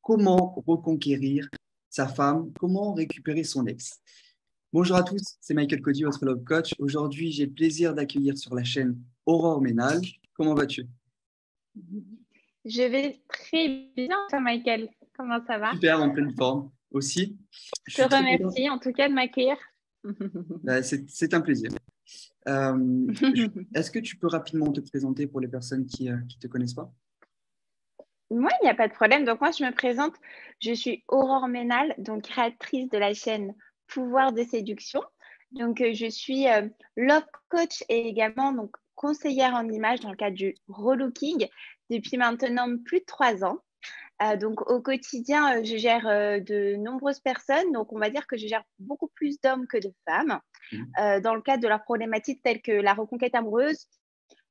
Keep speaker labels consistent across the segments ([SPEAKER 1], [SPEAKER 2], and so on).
[SPEAKER 1] comment reconquérir sa femme, comment récupérer son ex. Bonjour à tous, c'est Michael Cody, votre love coach. Aujourd'hui, j'ai le plaisir d'accueillir sur la chaîne Aurore Ménal. Comment vas-tu?
[SPEAKER 2] Je vais très bien, toi, Michael. Comment ça va?
[SPEAKER 1] Super, en pleine forme aussi. Je
[SPEAKER 2] Je te
[SPEAKER 1] suis très content.
[SPEAKER 2] remercie en tout cas de m'accueillir.
[SPEAKER 1] C'est un plaisir. Est-ce que tu peux rapidement te présenter pour les personnes qui ne te connaissent pas?
[SPEAKER 2] Moi, il n'y a pas de problème. Donc, moi, je me présente. Je suis Aurore Ménal, donc créatrice de la chaîne Pouvoir de séduction. Donc, je suis love coach et également donc, conseillère en images dans le cadre du relooking depuis maintenant plus de 3 ans. Donc, au quotidien, je gère de nombreuses personnes. Donc, on va dire que je gère beaucoup plus d'hommes que de femmes dans le cadre de leurs problématiques telles que la reconquête amoureuse,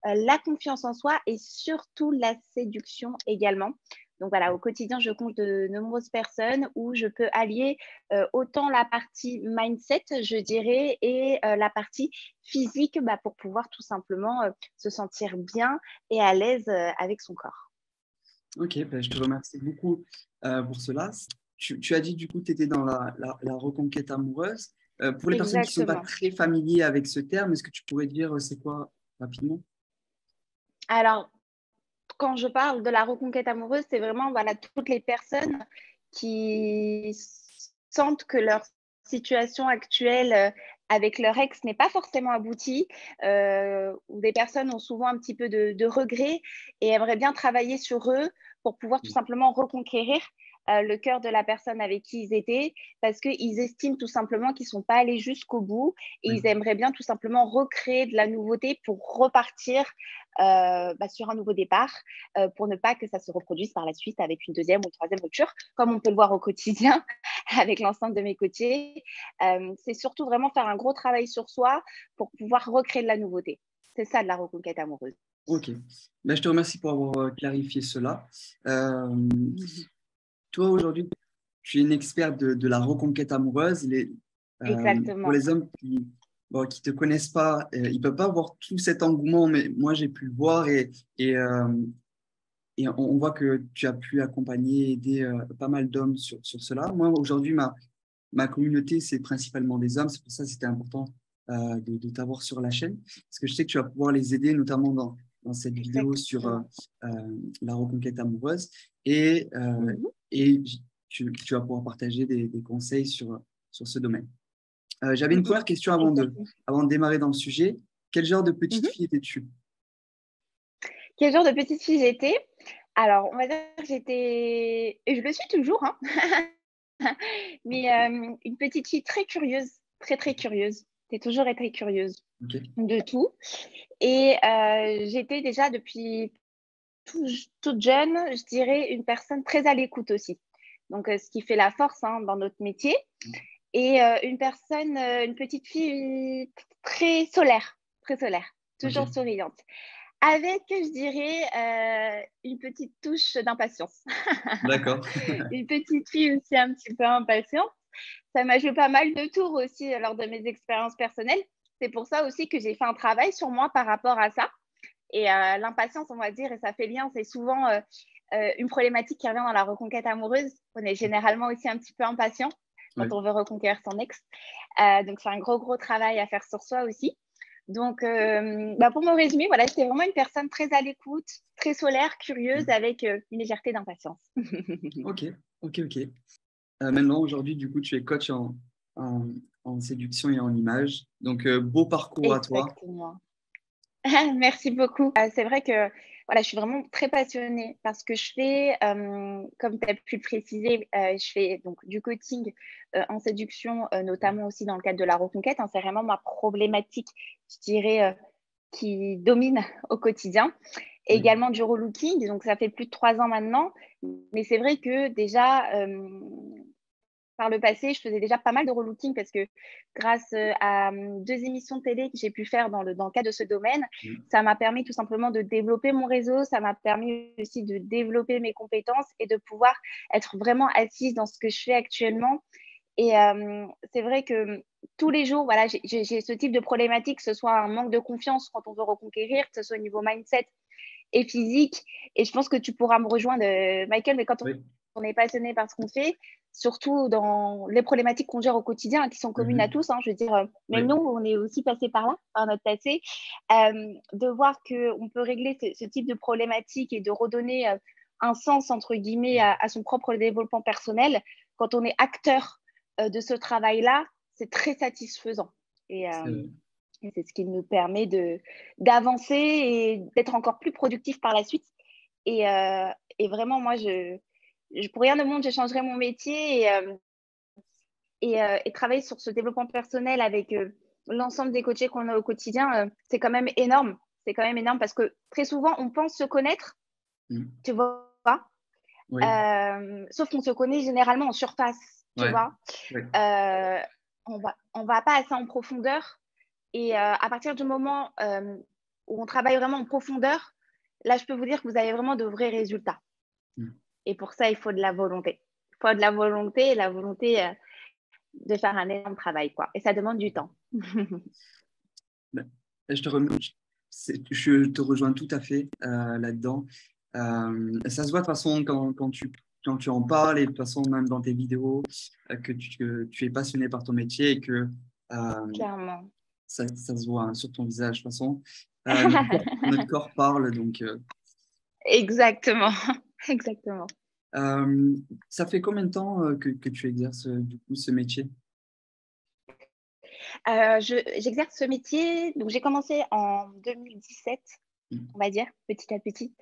[SPEAKER 2] la confiance en soi et surtout la séduction également. Donc voilà, au quotidien, je compte de nombreuses personnes où je peux allier autant la partie mindset, je dirais, et la partie physique pour pouvoir tout simplement se sentir bien et à l'aise avec son corps.
[SPEAKER 1] Ok, ben, je te remercie beaucoup pour cela. Tu as dit du coup, tu étais dans la reconquête amoureuse. Pour les personnes qui ne sont pas
[SPEAKER 2] Exactement.
[SPEAKER 1] très familiers avec ce terme, est-ce que tu pourrais dire c'est quoi rapidement?
[SPEAKER 2] Alors, quand je parle de la reconquête amoureuse, c'est vraiment voilà, toutes les personnes qui sentent que leur situation actuelle avec leur ex n'est pas forcément aboutie, où des personnes ont souvent un petit peu de regrets et aimeraient bien travailler sur eux pour pouvoir tout simplement reconquérir le cœur de la personne avec qui ils étaient, parce qu'ils estiment tout simplement qu'ils ne sont pas allés jusqu'au bout et
[SPEAKER 1] Oui.
[SPEAKER 2] ils aimeraient bien tout simplement recréer de la nouveauté pour repartir sur un nouveau départ pour ne pas que ça se reproduise par la suite avec une deuxième ou une troisième rupture, comme on peut le voir au quotidien avec l'ensemble de mes coachés. C'est surtout vraiment faire un gros travail sur soi pour pouvoir recréer de la nouveauté. C'est ça de la reconquête amoureuse.
[SPEAKER 1] Ok. Ben, je te remercie pour avoir clarifié cela. Euh, Toi, aujourd'hui, tu es une experte de la reconquête amoureuse. Pour
[SPEAKER 2] Exactement.
[SPEAKER 1] les hommes qui ne te connaissent pas, ils ne peuvent pas voir tout cet engouement, mais moi, j'ai pu le voir et, euh, et on voit que tu as pu accompagner et aider pas mal d'hommes sur cela. Moi, aujourd'hui, ma communauté, c'est principalement des hommes. C'est pour ça que c'était important de t'avoir sur la chaîne, parce que je sais que tu vas pouvoir les aider, notamment dans cette vidéo sur
[SPEAKER 2] Exactement.
[SPEAKER 1] la reconquête amoureuse. Et,
[SPEAKER 2] Mhm.
[SPEAKER 1] et tu vas pouvoir partager des conseils sur ce domaine. J'avais une
[SPEAKER 2] Mhm.
[SPEAKER 1] première question
[SPEAKER 2] Exactement.
[SPEAKER 1] avant de démarrer dans le sujet. Quel genre de petite
[SPEAKER 2] Mhm.
[SPEAKER 1] fille étais-tu?
[SPEAKER 2] Quel genre de petite fille j'étais? Alors, on va dire que j'étais, et je le suis toujours, hein, mais une petite fille très curieuse, très, très curieuse. J'ai toujours été curieuse
[SPEAKER 1] Ok.
[SPEAKER 2] de tout. Et j'étais déjà depuis toute jeune, je dirais, une personne très à l'écoute aussi. Donc, ce qui fait la force dans notre métier. Et une petite fille très solaire,
[SPEAKER 1] Ok.
[SPEAKER 2] toujours souriante. Avec, je dirais, une petite touche d'impatience.
[SPEAKER 1] D'accord.
[SPEAKER 2] Une petite fille aussi un petit peu impatiente. Ça m'a joué pas mal de tours aussi lors de mes expériences personnelles. C'est pour ça aussi que j'ai fait un travail sur moi par rapport à ça. Et l'impatience, on va dire, et ça fait lien, c'est souvent une problématique qui revient dans la reconquête amoureuse. On est généralement aussi un petit peu impatient quand
[SPEAKER 1] Ouais.
[SPEAKER 2] on veut reconquérir son ex. Donc, c'est un gros travail à faire sur soi aussi. Donc, pour me résumer, voilà, j'étais vraiment une personne très à l'écoute, très solaire, curieuse, avec une légèreté d'impatience.
[SPEAKER 1] Ok. Ok. Ok. Maintenant, aujourd'hui, du coup, tu es coach en, en séduction et en image. Donc, beau parcours à toi.
[SPEAKER 2] Exactement. Merci beaucoup. C'est vrai que voilà, je suis vraiment très passionnée parce que je fais, comme tu as pu le préciser, je fais donc du coaching en séduction, notamment aussi dans le cadre de la reconquête, hein. C'est vraiment ma problématique, je dirais, qui domine au quotidien. Et
[SPEAKER 1] Oui.
[SPEAKER 2] également du relooking, donc ça fait plus de 3 ans maintenant. Mais c'est vrai que déjà, par le passé, je faisais déjà pas mal de relooking parce que grâce à 2 émissions de télé que j'ai pu faire dans le cadre de ce domaine,
[SPEAKER 1] Oui.
[SPEAKER 2] ça m'a permis tout simplement de développer mon réseau, ça m'a permis aussi de développer mes compétences et de pouvoir être vraiment assise dans ce que je fais actuellement. Et c'est vrai que tous les jours, voilà, j'ai ce type de problématique, que ce soit un manque de confiance quand on veut reconquérir, que ce soit au niveau mindset et physique. Et je pense que tu pourras me rejoindre, Michael, mais quand
[SPEAKER 1] Oui.
[SPEAKER 2] on est passionné par ce qu'on fait, surtout dans les problématiques qu'on gère au quotidien, qui sont communes à tous. Je veux dire, même nous, on est aussi passé par là, par notre passé. De voir qu'on peut régler ce type de problématique et de redonner un sens, entre guillemets, à son propre développement personnel, quand on est acteur de ce travail-là, c'est très satisfaisant. Et c'est ce qui nous permet d'avancer et d'être encore plus productif par la suite. Et vraiment, moi, pour rien au monde, je changerais mon métier et travailler sur ce développement personnel avec l'ensemble des coachés qu'on a au quotidien, c'est quand même énorme. C'est quand même énorme parce que très souvent, on pense se connaître, tu vois, sauf qu'on se connaît généralement en surface, tu vois. On va pas assez en profondeur. Et à partir du moment où on travaille vraiment en profondeur, là, je peux vous dire que vous avez vraiment de vrais résultats. Et pour ça, il faut de la volonté. Il faut de la volonté et la volonté de faire un énorme travail, quoi. Et ça demande du temps.
[SPEAKER 1] Je te rejoins tout à fait là-dedans. Ça se voit de toute façon quand tu en parles et de toute façon même dans tes vidéos que tu es passionné par ton métier et que
[SPEAKER 2] clairement.
[SPEAKER 1] Ça se voit sur ton visage de toute façon. Notre corps parle donc.
[SPEAKER 2] Exactement, exactement.
[SPEAKER 1] Ça fait combien de temps que tu exerces du coup ce métier?
[SPEAKER 2] J'exerce ce métier, donc j'ai commencé en 2017, on va dire, petit à petit.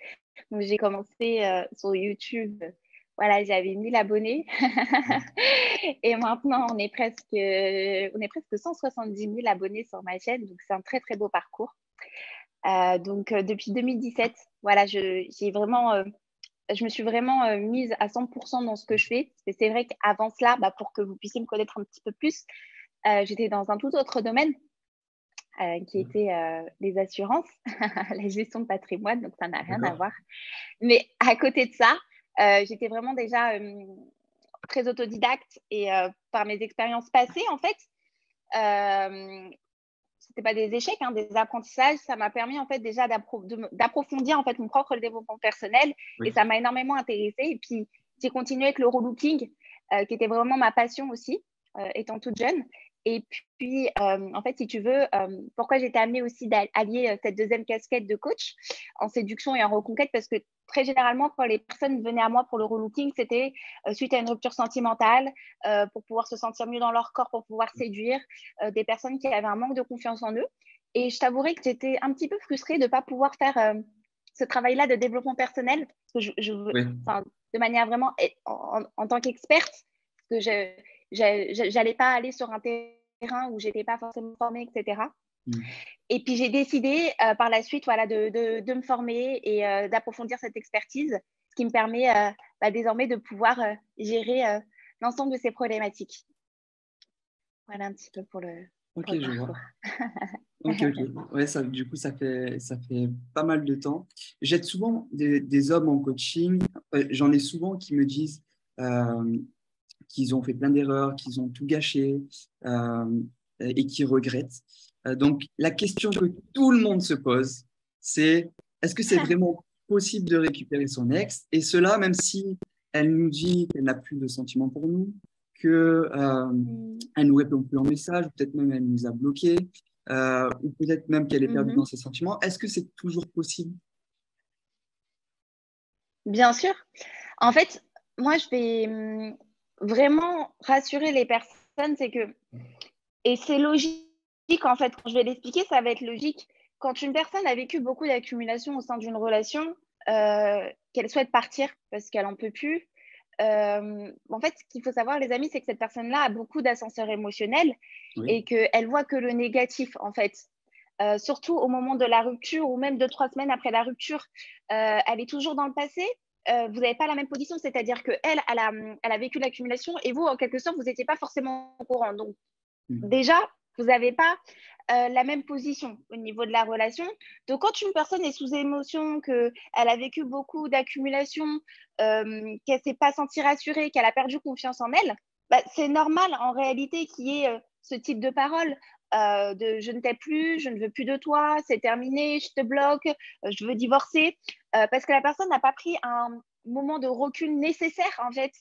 [SPEAKER 2] Donc j'ai commencé sur YouTube, voilà, j'avais 1000 abonnés. Et maintenant, on est presque 170 000 abonnés sur ma chaîne, donc c'est un très très beau parcours. Donc depuis 2017, voilà, je me suis vraiment mise à 100% dans ce que je fais. C'est vrai qu'avant cela, pour que vous puissiez me connaître un petit peu plus, j'étais dans un tout autre domaine qui était les assurances, la gestion de patrimoine, donc ça n'a rien à voir. Mais à côté de ça, j'étais vraiment déjà très autodidacte et par mes expériences passées, en fait, c'était pas des échecs, des apprentissages, ça m'a permis en fait déjà d'approfondir en fait mon propre développement personnel et ça m'a énormément intéressée. Et puis j'ai continué avec le relooking, qui était vraiment ma passion aussi, étant toute jeune. Et puis, en fait, si tu veux, pourquoi j'ai été amenée aussi d'allier cette deuxième casquette de coach en séduction et en reconquête, parce que très généralement, quand les personnes venaient à moi pour le relooking, c'était suite à une rupture sentimentale, pour pouvoir se sentir mieux dans leur corps, pour pouvoir séduire, des personnes qui avaient un manque de confiance en eux. Et je t'avouerai que j'étais un petit peu frustrée de ne pas pouvoir faire ce travail-là de développement personnel, parce que de manière vraiment en tant qu'experte, parce que j'allais pas aller sur un terrain où j'étais pas forcément formée, etc. Et puis j'ai décidé par la suite, voilà, de me former et d'approfondir cette expertise, ce qui me permet désormais de pouvoir gérer l'ensemble de ces problématiques. Voilà un petit peu pour le
[SPEAKER 1] je vois. Ok. Ouais, du coup, ça fait pas mal de temps. J'aide souvent des hommes en coaching. J'en ai souvent qui me disent qu'ils ont fait plein d'erreurs, qu'ils ont tout gâché et qui regrettent. Donc, la question que tout le monde se pose, c'est est-ce que c'est vraiment possible de récupérer son ex? Et cela, même si elle nous dit qu'elle n'a plus de sentiments pour nous, qu'elle nous répond plus en message, peut-être même elle nous a bloqués, ou peut-être même qu'elle est perdue dans ses sentiments. Est-ce que c'est toujours possible?
[SPEAKER 2] Bien sûr. En fait, moi, je vais vraiment rassurer les personnes, c'est que, et c'est logique en fait, quand je vais l'expliquer, ça va être logique. Quand une personne a vécu beaucoup d'accumulation au sein d'une relation, qu'elle souhaite partir parce qu'elle n'en peut plus, en fait, ce qu'il faut savoir, les amis, c'est que cette personne-là a beaucoup d'ascenseurs émotionnels et qu'elle voit que le négatif, en fait. Surtout au moment de la rupture ou même 2-3 semaines après la rupture, elle est toujours dans le passé. Vous n'avez pas la même position, c'est-à-dire qu'elle, elle a vécu l'accumulation et vous, en quelque sorte, vous n'étiez pas forcément au courant. Donc, déjà, vous n'avez pas la même position au niveau de la relation. Donc, quand une personne est sous émotion, qu'elle a vécu beaucoup d'accumulation, qu'elle ne s'est pas sentie rassurée, qu'elle a perdu confiance en elle, c'est normal en réalité qu'il y ait ce type de paroles. De je ne t'aime plus, je ne veux plus de toi, c'est terminé, je te bloque, je veux divorcer, parce que la personne n'a pas pris moment de recul nécessaire en fait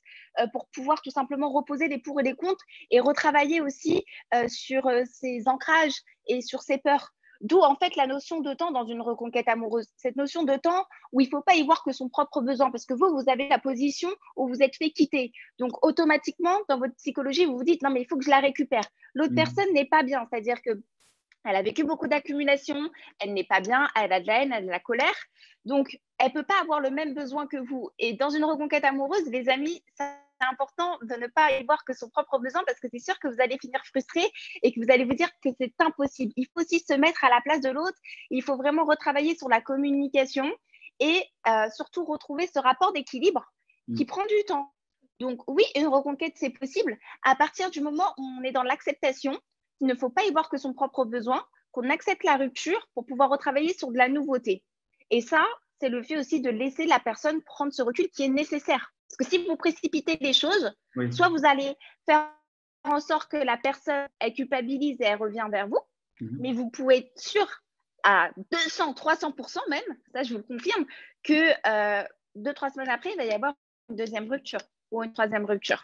[SPEAKER 2] pour pouvoir tout simplement reposer les pour et les contre et retravailler aussi sur ses ancrages et sur ses peurs. D'où en fait la notion de temps dans une reconquête amoureuse. Cette notion de temps où il ne faut pas y voir que son propre besoin parce que vous avez la position où vous êtes fait quitter. Donc automatiquement, dans votre psychologie, vous vous dites non mais il faut que je la récupère. L'autre personne n'est pas bien, c'est-à-dire que elle a vécu beaucoup d'accumulation, elle n'est pas bien, elle a de la haine, elle a de la colère. Donc, elle ne peut pas avoir le même besoin que vous. Et dans une reconquête amoureuse, les amis, c'est important de ne pas y voir que son propre besoin parce que c'est sûr que vous allez finir frustré et que vous allez vous dire que c'est impossible. Il faut aussi se mettre à la place de l'autre. Il faut vraiment retravailler sur la communication et surtout retrouver ce rapport d'équilibre qui prend du temps. Donc, oui, une reconquête, c'est possible à partir du moment où on est dans l'acceptation. Il ne faut pas y voir que son propre besoin, qu'on accepte la rupture pour pouvoir retravailler sur de la nouveauté. Et ça, c'est le fait aussi de laisser la personne prendre ce recul qui est nécessaire. Parce que si vous précipitez les choses, soit vous allez faire en sorte que la personne, elle culpabilise et elle revient vers vous, mais vous pouvez être sûr à 200, 300% même, ça je vous le confirme, que 2-3 semaines après, il va y avoir une deuxième rupture ou une troisième rupture.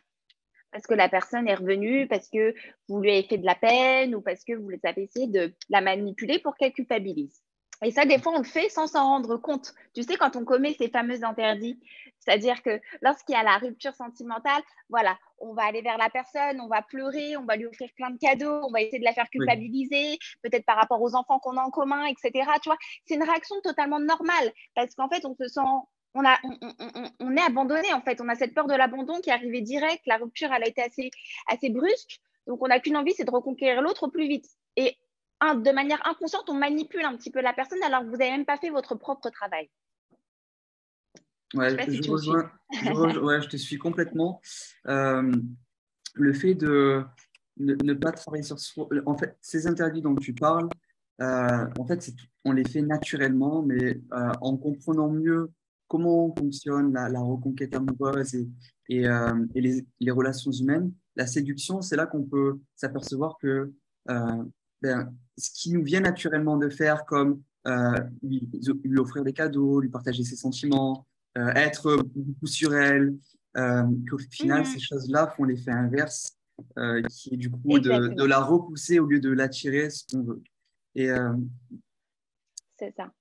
[SPEAKER 2] Parce que la personne est revenue, parce que vous lui avez fait de la peine ou parce que vous avez essayé de la manipuler pour qu'elle culpabilise. Et ça, des fois, on le fait sans s'en rendre compte. Tu sais, quand on commet ces fameux interdits, c'est-à-dire que lorsqu'il y a la rupture sentimentale, voilà, on va aller vers la personne, on va pleurer, on va lui offrir plein de cadeaux, on va essayer de la faire culpabiliser, peut-être par rapport aux enfants qu'on a en commun, etc. Tu vois, c'est une réaction totalement normale parce qu'en fait, on se sent on est abandonné en fait. On a cette peur de l'abandon qui est arrivée direct. La rupture, elle a été assez brusque. Donc, on n'a qu'une envie, c'est de reconquérir l'autre au plus vite. Et de manière inconsciente, on manipule un petit peu la personne alors que vous n'avez même pas fait votre propre travail.
[SPEAKER 1] Ouais, je te suis complètement. Le fait de ne pas travailler sur soi, en fait, ces interdits dont tu parles, en fait, on les fait naturellement, mais en comprenant mieux comment fonctionne la reconquête amoureuse et les relations humaines, la séduction, c'est là qu'on peut s'apercevoir que ce qui nous vient naturellement de faire, comme lui offrir des cadeaux, lui partager ses sentiments, être beaucoup sur elle, qu'au final, ces choses-là font l'effet inverse, qui est du coup de la repousser au lieu de l'attirer, ce qu'on veut. Et
[SPEAKER 2] c'est ça.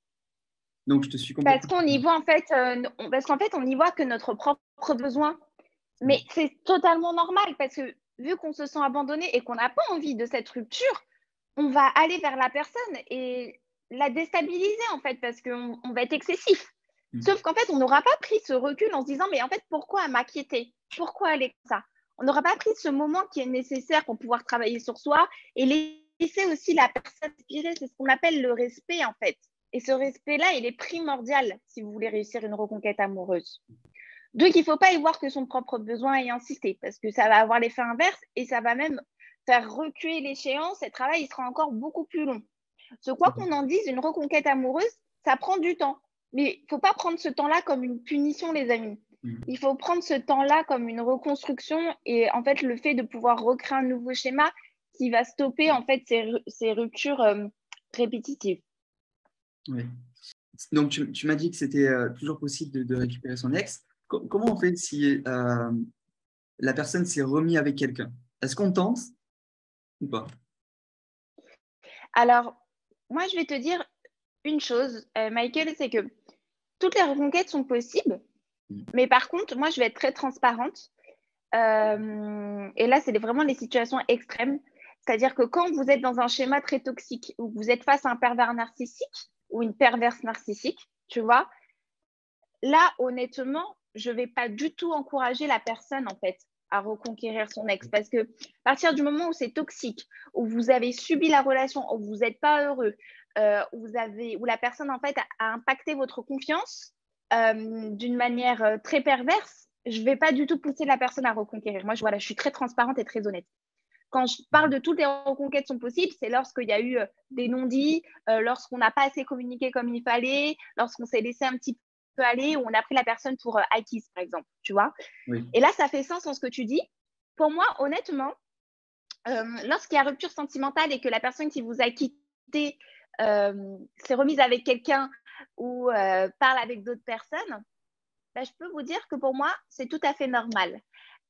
[SPEAKER 1] donc, je te suis complètement.
[SPEAKER 2] Parce qu'on y voit en fait, parce qu'en fait, on y voit que notre propre besoin. Mais c'est totalement normal parce que vu qu'on se sent abandonné et qu'on n'a pas envie de cette rupture, on va aller vers la personne et la déstabiliser en fait parce qu'on va être excessif. Sauf qu'en fait, on n'aura pas pris ce recul en se disant mais en fait, pourquoi elle m'a quittée? Pourquoi elle est comme ça? On n'aura pas pris ce moment qui est nécessaire pour pouvoir travailler sur soi et laisser aussi la personne respirer. C'est ce qu'on appelle le respect en fait. Et ce respect-là, il est primordial si vous voulez réussir une reconquête amoureuse. Donc, il ne faut pas y voir que son propre besoin et insister parce que ça va avoir l'effet inverse et ça va même faire reculer l'échéance et le travail il sera encore beaucoup plus long. Ce quoi qu'on en dise, une reconquête amoureuse, ça prend du temps. Mais il ne faut pas prendre ce temps-là comme une punition, les amis. Il faut prendre ce temps-là comme une reconstruction et en fait le fait de pouvoir recréer un nouveau schéma qui va stopper en fait ces ruptures répétitives.
[SPEAKER 1] Oui. Donc, tu m'as dit que c'était toujours possible de récupérer son ex. Comment on fait si la personne s'est remise avec quelqu'un? Est-ce qu'on tente ou pas?
[SPEAKER 2] Alors, moi, je vais te dire une chose, Michael, c'est que toutes les reconquêtes sont possibles, mais par contre, moi, je vais être très transparente. Et là, c'est vraiment les situations extrêmes. C'est-à-dire que quand vous êtes dans un schéma très toxique, où vous êtes face à un pervers narcissique ou une perverse narcissique, tu vois, là, honnêtement, je ne vais pas du tout encourager la personne, en fait, à reconquérir son ex. Parce que à partir du moment où c'est toxique, où vous avez subi la relation, où vous n'êtes pas heureux, où la personne, en fait, a impacté votre confiance d'une manière très perverse, je ne vais pas du tout pousser la personne à reconquérir. Moi, je suis très transparente et très honnête. Quand je parle de toutes les reconquêtes sont possibles, c'est lorsqu'il y a eu des non-dits, lorsqu'on n'a pas assez communiqué comme il fallait, lorsqu'on s'est laissé un petit peu aller, ou on a pris la personne pour acquise, par exemple, tu vois.
[SPEAKER 1] Oui.
[SPEAKER 2] Et là, ça fait sens en ce que tu dis. Pour moi, honnêtement, lorsqu'il y a rupture sentimentale et que la personne qui vous a quitté s'est remise avec quelqu'un ou parle avec d'autres personnes, bah, je peux vous dire que pour moi, c'est tout à fait normal.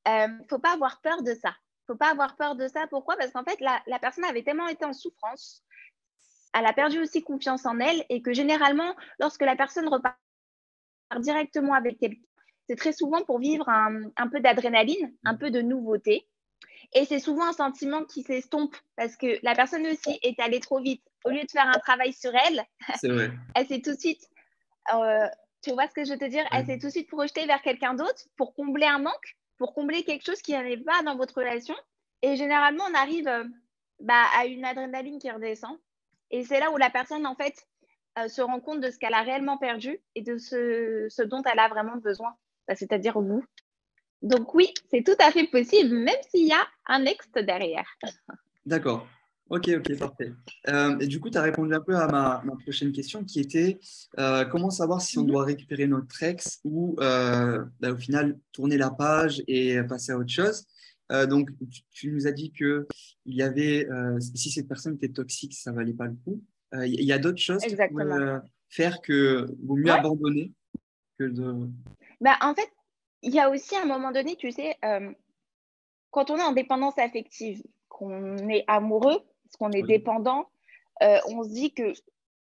[SPEAKER 2] Il ne faut pas avoir peur de ça. Il ne faut pas avoir peur de ça. Pourquoi? Parce qu'en fait, la personne avait tellement été en souffrance, elle a perdu aussi confiance en elle et que généralement, lorsque la personne repart directement avec quelqu'un, c'est très souvent pour vivre un peu d'adrénaline, un peu de nouveauté. Et c'est souvent un sentiment qui s'estompe parce que la personne aussi est allée trop vite. Au lieu de faire un travail sur elle,
[SPEAKER 1] C'est vrai.
[SPEAKER 2] elle s'est tout de suite, euh, tu vois ce que je veux te dire? Elle
[SPEAKER 1] Ouais.
[SPEAKER 2] s'est tout de suite projetée vers quelqu'un d'autre pour combler un manque, pour combler quelque chose qui n'allait pas dans votre relation. Et généralement, on arrive à une adrénaline qui redescend. Et c'est là où la personne, en fait, se rend compte de ce qu'elle a réellement perdu et de ce dont elle a vraiment besoin, c'est-à-dire vous. Donc oui, c'est tout à fait possible, même s'il y a un ex derrière.
[SPEAKER 1] D'accord. Ok, parfait. Et du coup, tu as répondu un peu à ma prochaine question qui était comment savoir si on
[SPEAKER 2] Mhm.
[SPEAKER 1] doit récupérer notre ex ou au final tourner la page et passer à autre chose. Donc, tu nous as dit que il y avait, si cette personne était toxique, ça valait pas le coup. Il y a d'autres choses qui pourraient
[SPEAKER 2] Exactement.
[SPEAKER 1] faire que vaut mieux
[SPEAKER 2] Ouais.
[SPEAKER 1] abandonner que de.
[SPEAKER 2] Bah, en fait, il y a aussi un moment donné, tu sais, quand on est en dépendance affective, qu'on est amoureux, parce qu'on est
[SPEAKER 1] Oui.
[SPEAKER 2] dépendant, on se dit que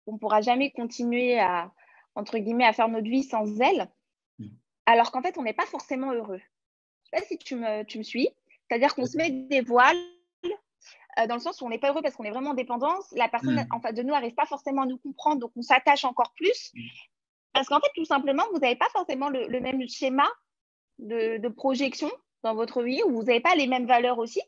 [SPEAKER 2] on ne pourra jamais continuer à, entre guillemets, à faire notre vie sans elle, alors qu'en fait, on n'est pas forcément heureux. Je ne sais pas si tu me suis. C'est-à-dire qu'on se met des voiles dans le sens où on n'est pas heureux parce qu'on est vraiment en dépendance. La personne
[SPEAKER 1] Mm.
[SPEAKER 2] en face de nous n'arrive pas forcément à nous comprendre, donc on s'attache encore plus. Parce qu'en fait, tout simplement, vous n'avez pas forcément le même schéma de projection dans votre vie, où vous n'avez pas les mêmes valeurs aussi.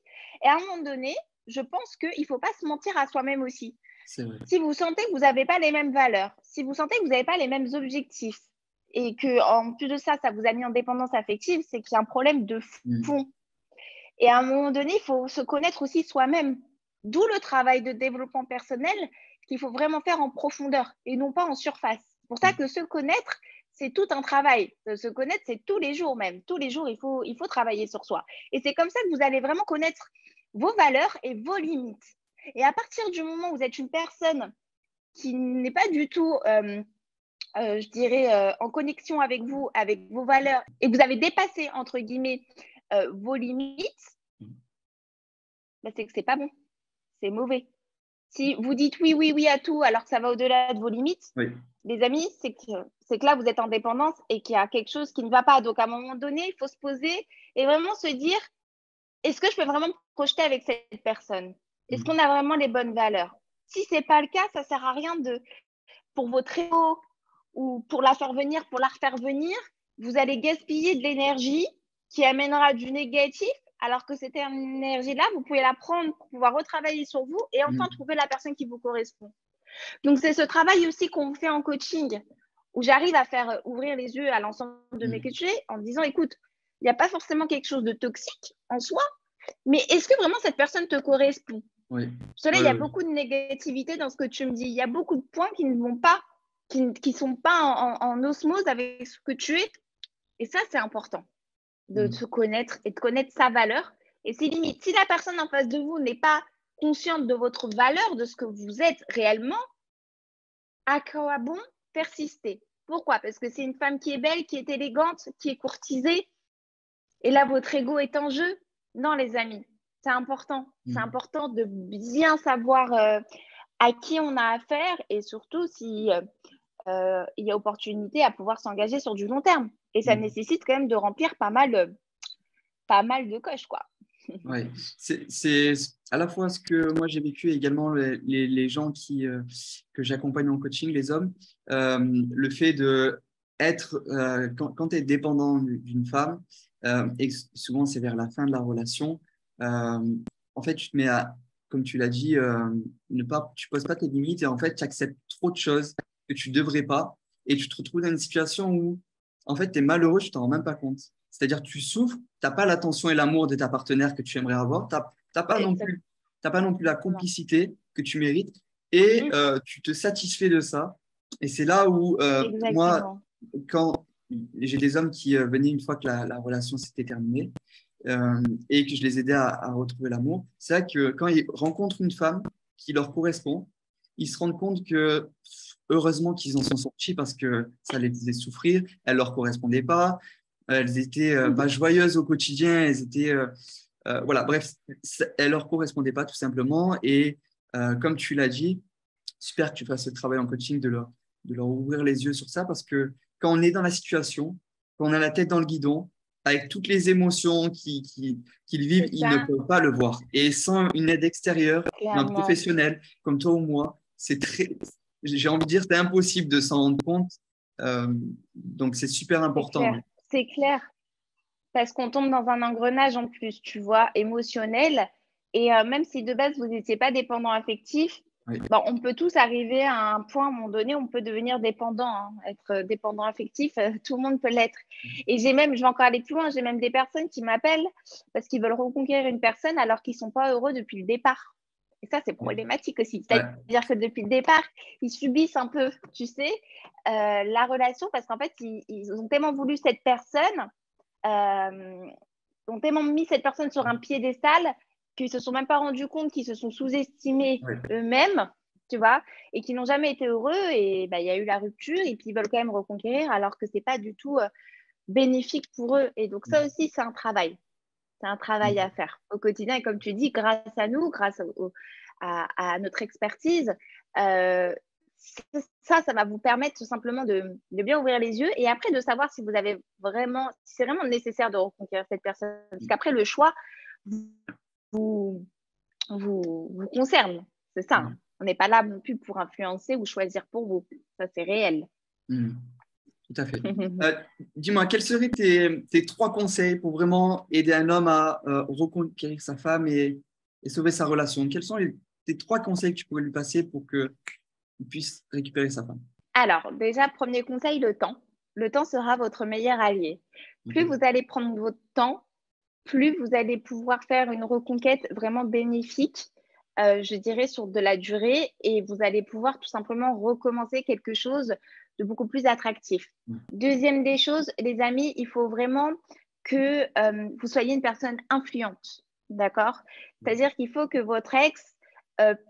[SPEAKER 2] Et à un moment donné, je pense qu'il ne faut pas se mentir à soi-même aussi.
[SPEAKER 1] C'est vrai.
[SPEAKER 2] Si vous sentez que vous n'avez pas les mêmes valeurs, si vous sentez que vous n'avez pas les mêmes objectifs, et que en plus de ça, ça vous a mis en dépendance affective, c'est qu'il y a un problème de
[SPEAKER 1] Mm.
[SPEAKER 2] fond. Et à un moment donné, il faut se connaître aussi soi-même. D'où le travail de développement personnel qu'il faut vraiment faire en profondeur et non pas en surface. C'est pour ça que se connaître, c'est tout un travail. Se connaître, c'est tous les jours même. Tous les jours, il faut travailler sur soi. Et c'est comme ça que vous allez vraiment connaître vos valeurs et vos limites. Et à partir du moment où vous êtes une personne qui n'est pas du tout, je dirais, en connexion avec vous, avec vos valeurs, et que vous avez dépassé, entre guillemets, vos limites, bah, c'est que c'est pas bon, c'est mauvais. Si vous dites oui, oui, oui à tout alors que ça va au-delà de vos limites,
[SPEAKER 1] Oui.
[SPEAKER 2] les amis, c'est que là, vous êtes en dépendance et qu'il y a quelque chose qui ne va pas. Donc, à un moment donné, il faut se poser et vraiment se dire, est-ce que je peux vraiment me projeter avec cette personne? Est-ce
[SPEAKER 1] Mm.
[SPEAKER 2] qu'on a vraiment les bonnes valeurs? Si ce n'est pas le cas, ça ne sert à rien pour votre ego ou pour la faire venir, pour la refaire venir, vous allez gaspiller de l'énergie qui amènera du négatif, alors que cette énergie-là, vous pouvez la prendre pour pouvoir retravailler sur vous et enfin
[SPEAKER 1] Mm.
[SPEAKER 2] trouver la personne qui vous correspond. Donc, c'est ce travail aussi qu'on fait en coaching, où j'arrive à faire ouvrir les yeux à l'ensemble de mes
[SPEAKER 1] Mm.
[SPEAKER 2] coachés en disant, écoute, il n'y a pas forcément quelque chose de toxique en soi, mais est-ce que vraiment cette personne te correspond?
[SPEAKER 1] Oui.
[SPEAKER 2] Parce que là, il y
[SPEAKER 1] Ouais,
[SPEAKER 2] a
[SPEAKER 1] ouais.
[SPEAKER 2] beaucoup de négativité dans ce que tu me dis. Il y a beaucoup de points qui ne vont pas, qui sont pas en osmose avec ce que tu es. Et ça, c'est important de
[SPEAKER 1] Mm.
[SPEAKER 2] se connaître et de connaître sa valeur. Et c'est limite. Si la personne en face de vous n'est pas consciente de votre valeur, de ce que vous êtes réellement, à quoi bon persister? Pourquoi? Parce que c'est une femme qui est belle, qui est élégante, qui est courtisée. Et là, votre ego est en jeu. Non, les amis, c'est important. C'est
[SPEAKER 1] Mm.
[SPEAKER 2] important de bien savoir à qui on a affaire et surtout si il y a opportunité à pouvoir s'engager sur du long terme. Et ça
[SPEAKER 1] Mm.
[SPEAKER 2] nécessite quand même de remplir pas mal de coches, quoi.
[SPEAKER 1] Ouais, c'est à la fois ce que moi j'ai vécu et également les gens que j'accompagne en coaching, les hommes, le fait de être, quand tu es dépendant d'une femme, et souvent c'est vers la fin de la relation, en fait tu te mets à, comme tu l'as dit, tu poses pas tes limites et en fait tu acceptes trop de choses que tu devrais pas et tu te retrouves dans une situation où en fait tu es malheureux, tu t'en rends même pas compte. C'est-à-dire tu souffres, tu n'as pas l'attention et l'amour de ta partenaire que tu aimerais avoir, tu n'as pas non
[SPEAKER 2] Exactement.
[SPEAKER 1] plus, t'as pas non plus la complicité que tu mérites et
[SPEAKER 2] Mm,
[SPEAKER 1] tu te satisfais de ça. Et c'est là où moi,
[SPEAKER 2] exactement.
[SPEAKER 1] quand j'ai des hommes qui venaient une fois que la relation s'était terminée et que je les aidais à retrouver l'amour, c'est vrai que quand ils rencontrent une femme qui leur correspond, ils se rendent compte que heureusement qu'ils en sont sortis parce que ça les faisait souffrir, elles leur correspondaient pas, elles étaient pas joyeuses au quotidien, elles étaient, voilà, bref, elles leur correspondaient pas tout simplement. Et comme tu l'as dit, super que tu fasses ce travail en coaching de leur ouvrir les yeux sur ça parce que quand on est dans la situation, quand on a la tête dans le guidon, avec toutes les émotions qu'ils vivent,
[SPEAKER 2] C'est
[SPEAKER 1] ils ne
[SPEAKER 2] ça,
[SPEAKER 1] peuvent pas le voir. Et sans une aide extérieure, d'un
[SPEAKER 2] clairement.
[SPEAKER 1] professionnel comme toi ou moi, c'est très, j'ai envie de dire, c'est impossible de s'en rendre compte. Euh, donc, c'est super
[SPEAKER 2] C'est
[SPEAKER 1] important.
[SPEAKER 2] clair. C'est clair. Parce qu'on tombe dans un engrenage en plus, tu vois, émotionnel. Et même si de base, vous n'étiez pas dépendant affectif,
[SPEAKER 1] Oui,
[SPEAKER 2] bon, on peut tous arriver à un point, à un moment donné, on peut devenir dépendant, hein. Être dépendant affectif, tout le monde peut l'être. Et je vais encore aller plus loin, j'ai même des personnes qui m'appellent parce qu'ils veulent reconquérir une personne alors qu'ils ne sont pas heureux depuis le départ. Et ça, c'est
[SPEAKER 1] oui.
[SPEAKER 2] problématique aussi.
[SPEAKER 1] Ouais.
[SPEAKER 2] C'est-à-dire que depuis le départ, ils subissent un peu, tu sais, la relation parce qu'en fait, ils ont tellement voulu cette personne ont tellement mis cette personne sur un piédestal qu'ils se sont même pas rendus compte qu'ils se sont sous-estimés
[SPEAKER 1] Ouais.
[SPEAKER 2] eux-mêmes, tu vois, et qui n'ont jamais été heureux. Et bah, il y a eu la rupture et puis ils veulent quand même reconquérir alors que c'est pas du tout bénéfique pour eux. Et donc ça aussi, c'est un travail. C'est un travail à faire au quotidien. Et comme tu dis, grâce à nous, à notre expertise, euh, ça va vous permettre tout simplement de bien ouvrir les yeux et après de savoir si vous avez vraiment, si c'est vraiment nécessaire de reconquérir cette personne. Parce qu'après, le choix vous, vous concerne. C'est ça, hein. On n'est pas là non plus pour influencer ou choisir pour vous. Ça, c'est réel.
[SPEAKER 1] Mm. Tout à fait. Euh, Dis-moi, quels seraient tes trois conseils pour vraiment aider un homme à reconquérir sa femme et sauver sa relation? Quels sont tes trois conseils que tu pourrais lui passer pour qu'il puisse récupérer sa femme?
[SPEAKER 2] Alors, déjà, premier conseil, le temps. Le temps sera votre meilleur allié. Plus
[SPEAKER 1] Ok.
[SPEAKER 2] vous allez prendre votre temps, plus vous allez pouvoir faire une reconquête vraiment bénéfique, je dirais, sur de la durée, et vous allez pouvoir tout simplement recommencer quelque chose de beaucoup plus attractif. Deuxième des choses, les amis, il faut vraiment que vous soyez une personne influente, d'accord? C'est-à-dire qu'il faut que votre ex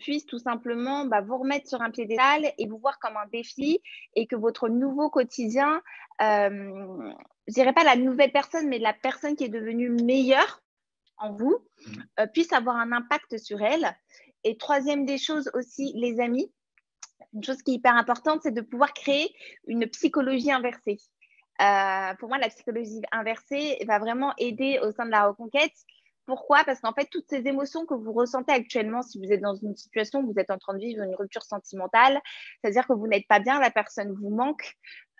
[SPEAKER 2] puisse tout simplement vous remettre sur un piédestal et vous voir comme un défi et que votre nouveau quotidien, je dirais pas la nouvelle personne, mais la personne qui est devenue meilleure en vous, puisse avoir un impact sur elle. Et troisième des choses aussi, les amis, une chose qui est hyper importante, c'est de pouvoir créer une psychologie inversée. Pour moi, la psychologie inversée va vraiment aider au sein de la reconquête. Pourquoi? Parce qu'en fait, toutes ces émotions que vous ressentez actuellement, si vous êtes dans une situation où vous êtes en train de vivre une rupture sentimentale, c'est-à-dire que vous n'êtes pas bien, la personne vous manque,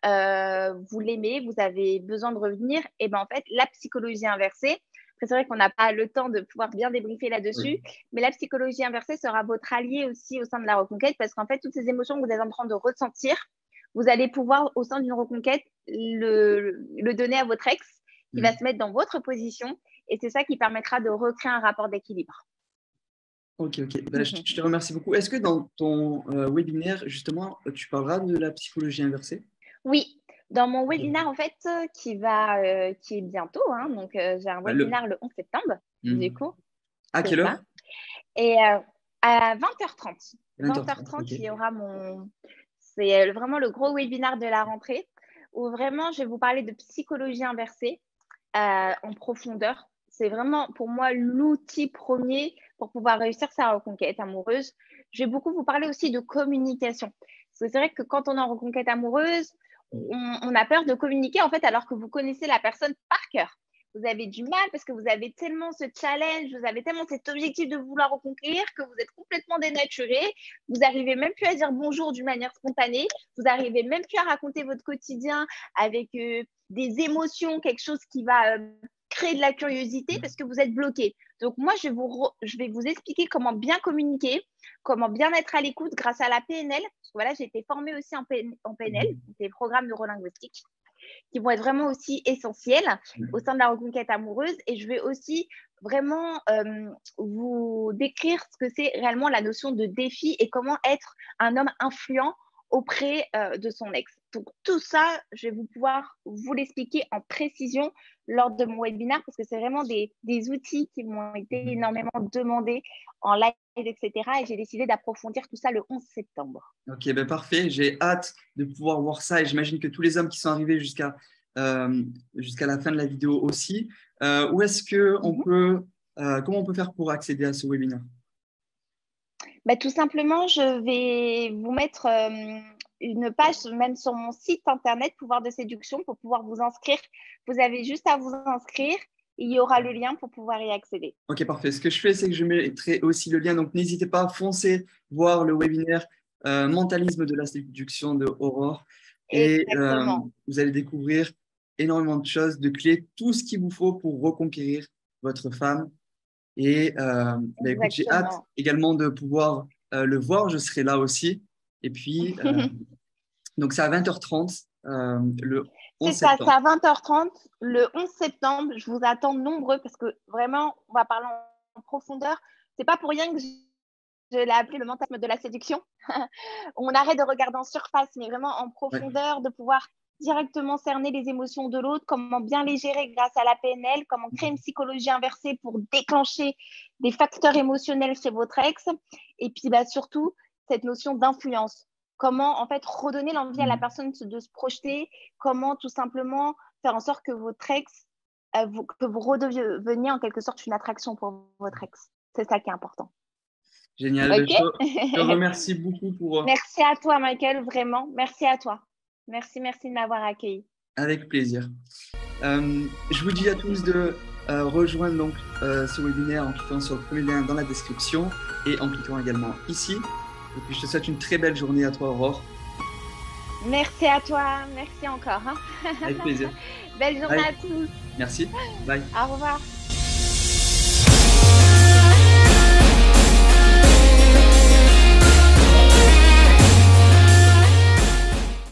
[SPEAKER 2] vous l'aimez, vous avez besoin de revenir, et bien en fait, la psychologie inversée, c'est vrai qu'on n'a pas le temps de pouvoir bien débriefer
[SPEAKER 1] Oui.
[SPEAKER 2] là-dessus, mais la psychologie inversée sera votre allié aussi au sein de la reconquête parce qu'en fait, toutes ces émotions que vous êtes en train de ressentir, vous allez pouvoir, au sein d'une reconquête, le donner à votre ex qui va
[SPEAKER 1] Mm.
[SPEAKER 2] se mettre dans votre position et c'est ça qui permettra de recréer un rapport d'équilibre.
[SPEAKER 1] Ok, ok. Ben, je te remercie beaucoup. Est-ce que dans ton webinaire, justement, tu parleras de la psychologie inversée?
[SPEAKER 2] Oui, dans mon webinaire, en fait, qui est bientôt, hein, donc j'ai un
[SPEAKER 1] Ouais,
[SPEAKER 2] webinaire le 11 septembre, du
[SPEAKER 1] Mm.
[SPEAKER 2] coup,
[SPEAKER 1] À
[SPEAKER 2] c'est
[SPEAKER 1] quelle
[SPEAKER 2] ça.
[SPEAKER 1] heure?
[SPEAKER 2] Et à 20h30,
[SPEAKER 1] 20h30.
[SPEAKER 2] 20h30,
[SPEAKER 1] Ok.
[SPEAKER 2] il y aura c'est vraiment le gros webinaire de la rentrée où vraiment je vais vous parler de psychologie inversée en profondeur. C'est vraiment pour moi l'outil premier pour pouvoir réussir sa reconquête amoureuse. Je vais beaucoup vous parler aussi de communication. Parce que c'est vrai que quand on est en reconquête amoureuse, on a peur de communiquer en fait alors que vous connaissez la personne par cœur. Vous avez du mal parce que vous avez tellement ce challenge, vous avez tellement cet objectif de vouloir reconquérir que vous êtes complètement dénaturé. Vous n'arrivez même plus à dire bonjour d'une manière spontanée. Vous n'arrivez même plus à raconter votre quotidien avec des émotions, quelque chose qui va créer de la curiosité parce que vous êtes bloqué. Donc moi, je vais vous expliquer comment bien communiquer, comment bien être à l'écoute grâce à la PNL. Parce que voilà, j'ai été formée aussi en PNL, des programmes neurolinguistiques qui vont être vraiment aussi essentiels au sein de la reconquête amoureuse. Et je vais aussi vraiment vous décrire ce que c'est réellement la notion de défi et comment être un homme influent auprès de son ex. Donc tout ça, je vais pouvoir vous l'expliquer en précision lors de mon webinaire parce que c'est vraiment des outils qui m'ont été énormément demandés en live, etc. Et j'ai décidé d'approfondir tout ça le 11 septembre.
[SPEAKER 1] Ok, ben parfait. J'ai hâte de pouvoir voir ça et j'imagine que tous les hommes qui sont arrivés jusqu'à la fin de la vidéo aussi. Où est-ce que on peut, comment on peut faire pour accéder à ce webinaire?
[SPEAKER 2] Bah, tout simplement, je vais vous mettre une page même sur mon site internet Pouvoir de séduction pour pouvoir vous inscrire. Vous avez juste à vous inscrire. Il y aura le lien pour pouvoir y accéder.
[SPEAKER 1] Ok, parfait. Ce que je fais, c'est que je mettrai aussi le lien. Donc, n'hésitez pas à foncer voir le webinaire Mentalisme de la séduction de Aurore. Et
[SPEAKER 2] Exactement.
[SPEAKER 1] vous allez découvrir énormément de choses, de clés, tout ce qu'il vous faut pour reconquérir votre femme. Et écoute, j'ai hâte
[SPEAKER 2] Exactement.
[SPEAKER 1] également de pouvoir le voir. Je serai là aussi. Et puis, donc, c'est à 20h30 le 11
[SPEAKER 2] C'est ça, c'est
[SPEAKER 1] septembre.
[SPEAKER 2] à 20h30 le 11 septembre. Je vous attends nombreux parce que vraiment, on va parler en profondeur. C'est pas pour rien que je l'ai appelé le mentalisme de la séduction. On arrête de regarder en surface, mais vraiment en
[SPEAKER 1] Ouais.
[SPEAKER 2] profondeur, de pouvoir directement cerner les émotions de l'autre, comment bien les gérer grâce à la PNL, comment créer une psychologie inversée pour déclencher des facteurs émotionnels chez votre ex. Et puis surtout, cette notion d'influence. Comment en fait redonner l'envie à la personne de se projeter, comment tout simplement faire en sorte que votre ex, que vous redeveniez en quelque sorte une attraction pour votre ex. C'est ça qui est important.
[SPEAKER 1] Génial.
[SPEAKER 2] Ok.
[SPEAKER 1] Je te remercie beaucoup pour.
[SPEAKER 2] Merci à toi, Michael, vraiment. Merci à toi. Merci de m'avoir accueilli.
[SPEAKER 1] Avec plaisir. Je vous dis à tous de rejoindre donc ce webinaire en cliquant sur le premier lien dans la description et en cliquant également ici. Et puis je te souhaite une très belle journée à toi, Aurore.
[SPEAKER 2] Merci à toi. Merci encore.
[SPEAKER 1] Avec plaisir.
[SPEAKER 2] Belle journée
[SPEAKER 1] Bye.
[SPEAKER 2] à tous.
[SPEAKER 1] Merci. Bye.
[SPEAKER 2] Au revoir.